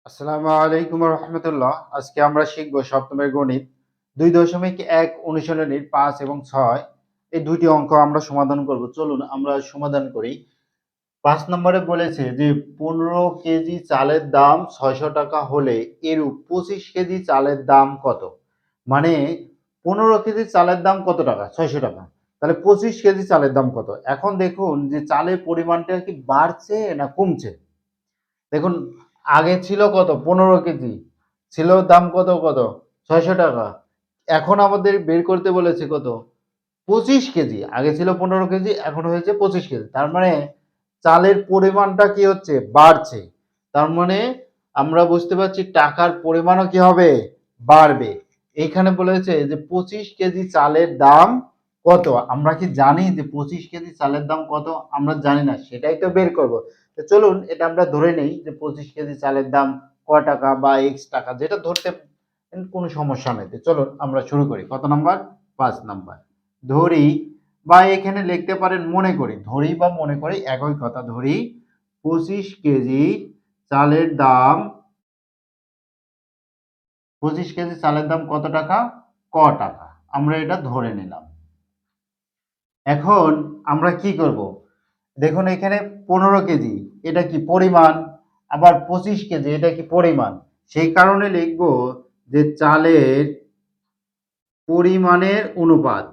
আসসালামু আলাইকুম রহমতুল্লাহ। আজকে আমরা শিখব সপ্তমের গণিত 2.1 অনুশীলনীর 5 এবং 6। এই দুইটি অঙ্ক আমরা সমাধান করব। চলুন আমরা সমাধান করি। 5 নম্বরে বলেছে যে 15 কেজি চালের দাম 600 টাকা হলে এরূপ 25 কেজি চালের দাম কত? মানে 15 কেজি চালের দাম কত টাকা? 600 টাকা। তাহলে 25 কেজি চালের দাম কত? এখন দেখুন যে চালের পরিমাণটা কি বাড়ছে না কমছে? দেখুন, আগে ছিল কত? 15 কেজি ছিল, দাম কত? 600 টাকা। এখন আমাদের বের করতে বলেছে কত? 25 কেজি। আগে ছিল 15 কেজি, এখন হয়েছে 25 কেজি। তার মানে চালের পরিমাণটা কি হচ্ছে? বাড়ছে। তার মানে আমরা বুঝতে পারছি টাকার পরিমাণও কি হবে? বাড়বে। এইখানে বলেছে যে 25 কেজি চালের দাম কত? আমরা কি জানি যে 25 কেজি চালের দাম কত? আমরা জানি না, সেটাই তো বের করব। তো চলুন এটা আমরা ধরে নেই যে 25 কেজি চালের দাম ক টাকা বা এক্স টাকা, যেটা ধরতে কোনো সমস্যা নেই। তো চলুন আমরা শুরু করি। কত নাম্বার? 5 নাম্বার। ধরি বা এখানে লিখতে পারেন মনে করি। ধরি বা মনে করি একই কথা। ধরি 25 কেজি চালের দাম 25 কেজি চালের দাম কত টাকা? ক টাকা। আমরা এটা ধরে নিলাম। এখন আমরা কি করব? দেখুন এখানে 15 কেজি, এটা কি পরিমাণ, আবার 25 কেজি এটা কি পরিমাণ। সেই কারণে লিখব যে চালের পরিমাণের অনুপাত,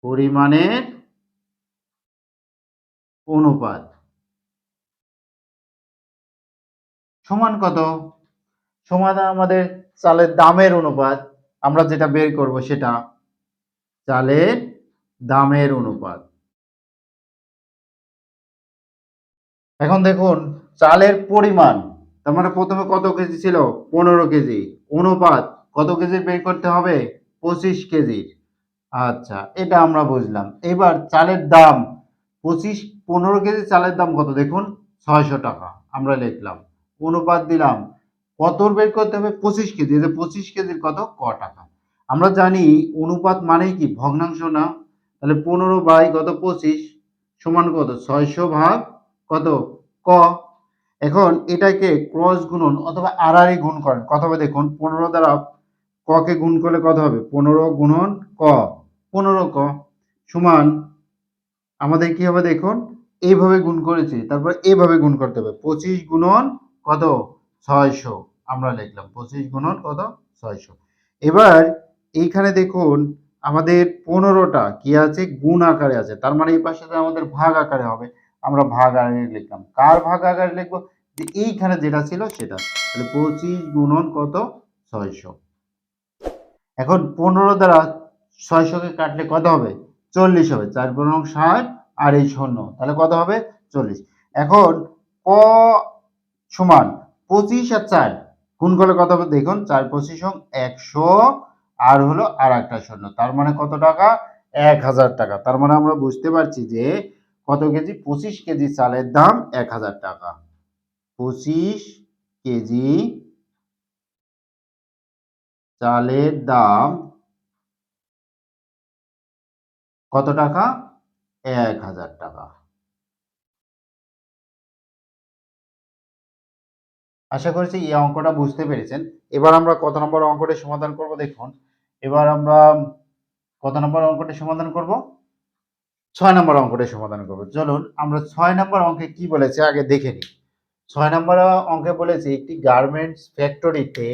পরিমাণের অনুপাত সমান কত? সমান আমাদের চালের দামের অনুপাত। আমরা যেটা বের করব সেটা চালের দামের অনুপাত। এখন দেখুন চালের পরিমাণ, তার মানে প্রথমে কত কেজি ছিল? 15 কেজি। অনুপাত কত কেজি বের করতে হবে? 25 কেজির। আচ্ছা, এটা আমরা বুঝলাম। এবার চালের দাম 15 কেজি চালের দাম কত? দেখুন 600 টাকা। আমরা লিখলাম, অনুপাত দিলাম, কত বের করতে হবে? 25 কেজি। 25 কেজির কত? ক টাকা। আমরা জানি অনুপাত মানেই কি? ভগ্নাংশ না? তাহলে 15 বাই কত? 25 সমান কত? 600 ভাগ কত? ক। এখন এটাকে ক্রস গুণন অথবা আড়াআড়ি গুণ করেন, কত হবে দেখুন। 15 দ্বারা ক কে গুণ করলে কত হবে? 15 গুণন ক, 15 ক সমান আমাদের কি হবে দেখুন, এইভাবে গুণ করেছি, তারপর এইভাবে গুণ করতে হবে। 25 গুণন কত? 600। আমরা লিখলাম 25 গুণন কত? 600। এবার এইখানে দেখুন আমাদের 15টা কি আছে? গুণ আকারে আছে। তার মানে এই পাশে আমাদের ভাগ আকারে হবে। আমরা ভাগ আকারে লিখলাম। কার ভাগ আকারে লিখবো? যে এইখানে যেটা ছিল সেটা। তাহলে 25 গুণন কত? 600। এখন 15 দ্বারা 600-কে কাটলে কত হবে? 40 হবে। 4×60 আর এই শূন্য, তাহলে কত হবে? 40। এখন ক সমান 25 আর 4 গুণ করলে কত হবে দেখুন। 4×25=100 আর হলো আর একটা শূন্য, তার মানে কত টাকা? 1000 টাকা। তার মানে আমরা বুঝতে পারছি যে কত কেজি? 25 কেজি চালের দাম 1000 টাকা। 25 কেজি চালের দাম কত টাকা? 1000 টাকা। আশা করছি এই অঙ্কটা বুঝতে পেরেছেন। এবার আমরা কত নম্বর অঙ্কটি সমাধান করব দেখুন। এবার আমরা কত নম্বর অঙ্কটি সমাধান করব? 6 নম্বর অঙ্কটি সমাধান করব। চলুন আমরা 6 নম্বর অঙ্কে কি বলেছে আগে দেখে নিই। 6 নম্বর অঙ্কে বলেছে একটি গার্মেন্টস ফ্যাক্টরিতে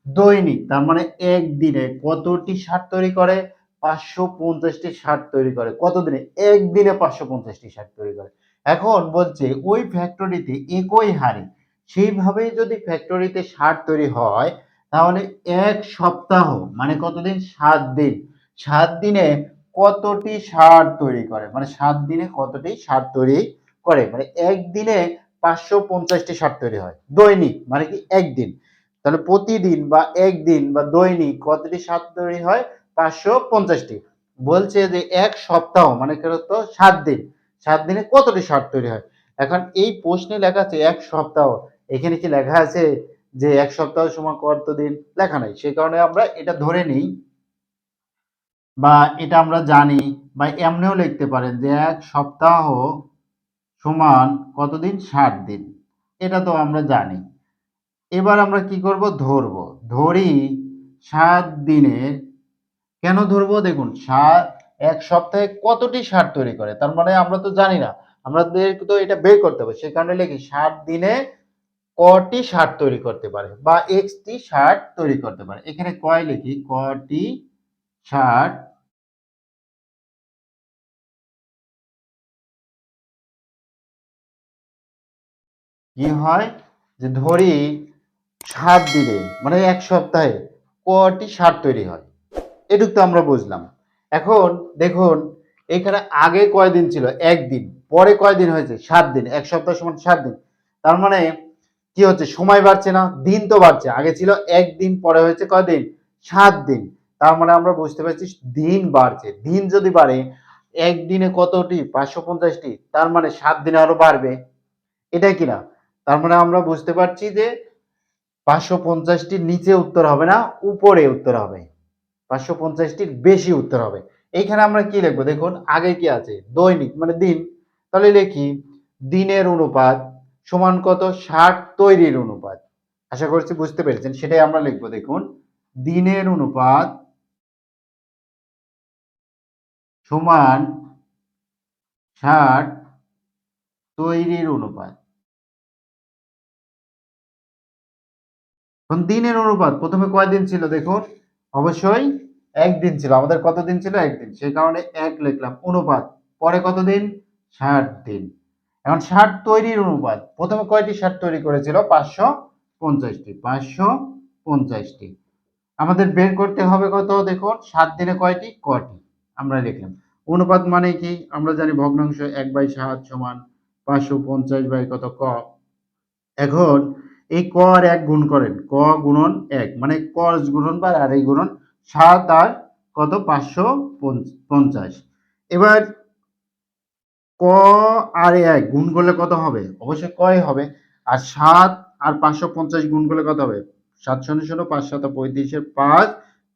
দৈনিক, তার মানে একদিনে কতটি শার্ট তৈরি করে? 550টি শার্ট তৈরি করে। কতদিনে? একদিনে 550টি শার্ট তৈরি করে। এখন বলছে ওই ফ্যাক্টরিতে একই হারে সেইভাবেই যদি ফ্যাক্টরিতে শার্ট তৈরি হয়, তাহলে 1 সপ্তাহ মানে কতদিন? 7 দিন। 7 দিনে কতটি শার্ট তৈরি করে? মানে 7 দিনে কতটি শার্ট তৈরি করে? মানে একদিনে 550টি শার্ট তৈরি হয়। দৈনিক মানে কি? একদিন। তাহলে প্রতিদিন বা একদিন বা দৈনিক কতটি শার্ট তৈরি হয়? 550টি। বলছে যে 1 সপ্তাহ মানে কত? 7 দিন। 7 দিনে কতটি শার্ট তৈরি হয়? এখন এই প্রশ্নে লেখা আছে 1 সপ্তাহ। এখানে কি লেখা আছে যে 1 সপ্তাহ সমান কতদিন? লেখা নাই। সে কারণে আমরা এটা ধরে নিই, বা এটা আমরা জানি, বা এমনিও লিখতে পারেন যে 1 সপ্তাহ সমান কতদিন? 60 দিন। এটা তো আমরা জানি। এবার আমরা কি করব, ধরবো। ধরি 7 দিনে, কেন ধরবো দেখুন, এক সপ্তাহে কতটি সার তৈরি করে, তার মানে আমরা তো জানি না, আমাদের তো এটা বের করতে হবে। সেই কারণে লিখি 7 দিনে কটি সার তৈরি করতে পারে বা এক্স টি সার তৈরি করতে পারে। এখানে কয় লিখি, কটি সার কি হয়, যে ধরি 7 দিনে মানে এক সপ্তাহে কটি সার তৈরি হয়, এটুক তো আমরা বুঝলাম। এখন দেখুন এখানে আগে কয়দিন ছিল, একদিন, পরে কয়দিন হয়েছে, 7 দিন। এক সপ্তাহ সমান 7 দিন। তার মানে কি হচ্ছে, সময় বাড়ছে না, দিন তো বাড়ছে। আগে ছিল একদিন, পরে হয়েছে কয়দিন, 7 দিন। তার মানে আমরা বুঝতে পারছি দিন বাড়ছে। দিন যদি বাড়ে, একদিনে কতটি, 550টি, তার মানে 7 দিনে আরো বাড়বে, এটাই কিনা। তার মানে আমরা বুঝতে পারছি যে 550টির নিচে উত্তর হবে না, উপরে উত্তর হবে। 550টির বেশি উত্তর হবে। এইখানে আমরা কি লিখবো দেখুন, আগে কি আছে, দৈনিক মানে দিন। তাহলে লিখি দিনের অনুপাত সমান কত, 60 তৈরির অনুপাত। আশা করছি বুঝতে পেরেছেন, সেটাই আমরা লিখবো। দেখুন দিনের অনুপাত সমান 60 তৈরির অনুপাত। এখন দিনের অনুপাত প্রথমে কয়দিন ছিল দেখুন, অবশ্যই একদিন ছিল। আমাদের কত দিন ছিল, একদিন, সেই কারণে এক লিখলাম। অনুপাত পরে কতদিন, 60 দিন। এখন 60 তৈরির অনুপাত, প্রথমে কয়টি 60 তৈরি করেছিল, 550টি। 550টি আমাদের বের করতে হবে কত দেখুন, 7 দিনে কয়টি, কটি, আমরা লিখলাম। অনুপাত মানে কি, আমরা জানি ভগ্নাংশ 1/7 সমান 550 বাই কত, ক। এখন এই ক আর 1 গুণ করেন, ক গুণন 1 মানে কস গুণন বা আর এই গুণন 7 আর কত, 550। এবার ক আর 1 গুণ করলে কত হবে, অবশ্যই কই হবে। আর 7 আর 550 গুণ করলে কত হবে, 7 শূন্য শূন্য, 5 7 35 এর 5,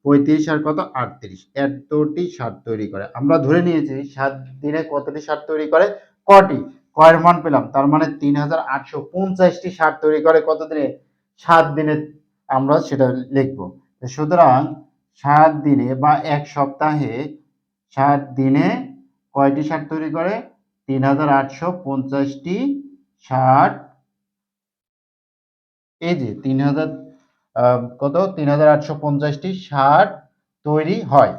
35 আর কত 38, এতটি সার তৈরি করে। আমরা ধরে নিয়েছি 7 দিনে কতটি সার তৈরি করে, কটি, কয়ের মান পেলাম, তার মানে 3850টি সার তৈরি করে কত দিনে, 7 দিনে। আমরা সেটা লিখব। সুতরাং 7 দিনে বা এক সপ্তাহে 7 দিনে কয়টি সার তৈরি করে, 3850টি সার। এই যে 3000 কত, 3850টি সার তৈরি হয়।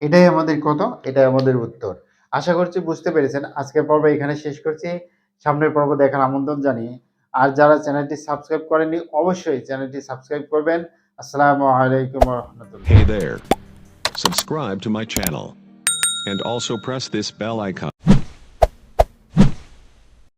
এটাই আমাদের কত, এটাই আমাদের উত্তর। আশা করছি বুঝতে পেরেছেন। আজকের পর্ব এখানে শেষ করছি। সামনের পর্ব দেখার আমন্ত্রণ জানিয়ে, আর যারা চ্যানেলটি সাবস্ক্রাইব করেননি অবশ্যই চ্যানেলটি সাবস্ক্রাইব করবেন। আসসালামু আলাইকুম ওয়া রাহমাতুল্লাহ। Hey there. Subscribe to my channel. And also press this bell icon.